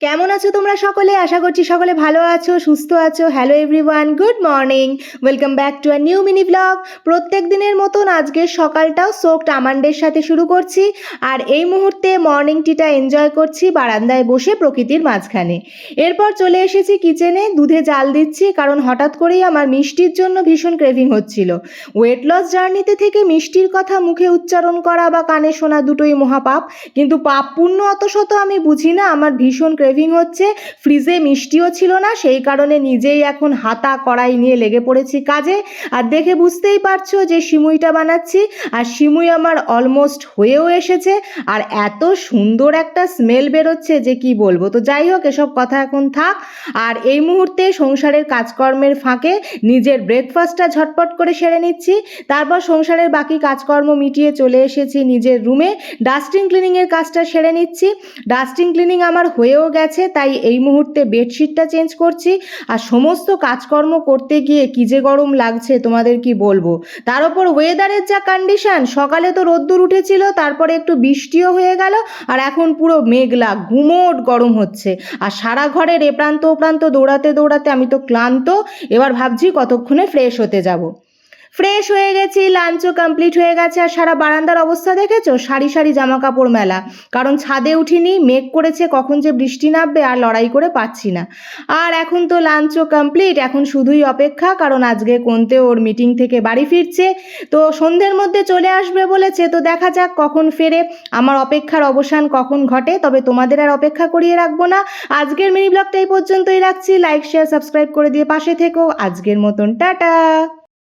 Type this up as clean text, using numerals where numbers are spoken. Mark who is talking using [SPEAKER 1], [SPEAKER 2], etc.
[SPEAKER 1] কেমন আছো তোমরা সকলে? আশা করছি সকলে ভালো আছো, সুস্থ আছো। Hello everyone, good morning. Welcome back to a new mini blog. প্রত্যেক দিনের মতন আজকের সকালটাও সোকড আমন্ডের সাথে শুরু করছি। আর এই মুহূর্তে মর্নিং টিটা এনজয় করছি বারান্দায় বসে প্রকৃতির মাঝখানে। এরপর চলে এসেছি কিচেনে, দুধে জাল দিচ্ছি কারণ হঠাৎ করেই আমার মিষ্টির জন্য ভীষণ ক্রেভিং হচ্ছিল। ওয়েট লস জার্নিতে থেকে মিষ্টির কথা মুখে উচ্চারণ করা বা কানে শোনা দুটোই মহাপাপ, কিন্তু পাপ পুণ্য অত শত আমি বুঝি না। আমার ভীষণ ক্রেভিং হচ্ছে, ফ্রিজে মিষ্টিও ছিল না, সেই কারণে নিজেই এখন হাতা কড়াই নিয়ে লেগে পড়েছি কাজে। আর দেখে বুঝতেই পারছো যে সিমুইটা বানাচ্ছি, আর সিমুই আমার অলমোস্ট হয়েও এসেছে। আর এত সুন্দর একটা স্মেল বেরোচ্ছে যে কি বলবো। তো যাই হোক, এসব কথা এখন থাক। আর এই মুহূর্তে সংসারের কাজকর্মের ফাঁকে নিজের ব্রেকফাস্টটা ঝটপট করে সেরে নিচ্ছি। তারপর সংসারের বাকি কাজকর্ম মিটিয়ে চলে এসেছি নিজের রুমে, ডাস্টিং ক্লিনিংয়ের কাজটা সেরে নিচ্ছি। ডাস্টিং ক্লিনিং আমার হয়েও গেছে, তাই এই মুহূর্তে বেডশিটটা চেঞ্জ করছি। আর সমস্ত কাজকর্ম করতে গিয়ে কী যে গরম লাগছে তোমাদের কি বলবো। তার ওপর ওয়েদারের যা কন্ডিশন, সকালে তো রোদ্দুর উঠেছিল, তারপরে একটু বৃষ্টিও হয়ে গেল, আর এখন পুরো মেঘলা গুমোট গরম হচ্ছে। আর সারা ঘরের এ প্রান্ত ও প্রান্ত দৌড়াতে দৌড়াতে আমি তো ক্লান্ত। এবার ভাবছি কতক্ষণে ফ্রেশ হতে যাব। ফ্রেশ হয়ে গেছি, লাঞ্চও কমপ্লিট হয়ে গেছে। আর সারা বারান্দার অবস্থা দেখেছো, সারি সারি জামা কাপড় মেলা। কারণ ছাদে উঠিনি, মেঘ করেছে, কখন যে বৃষ্টি নামবে আর লড়াই করে পাচ্ছি না। আর এখন তো লাঞ্চও কমপ্লিট, এখন শুধুই অপেক্ষা, কারণ আজকে কোনতে ওর মিটিং থেকে বাড়ি ফিরছে। তো সন্ধ্যের মধ্যে চলে আসবে বলেছে, তো দেখা যাক কখন ফেরে, আমার অপেক্ষার অবসান কখন ঘটে। তবে তোমাদের আর অপেক্ষা করিয়ে রাখবো না। আজকের মিনি ব্লগটা এই পর্যন্তই রাখছি। লাইক শেয়ার সাবস্ক্রাইব করে দিয়ে পাশে থেকো। আজকের মতন টাটা।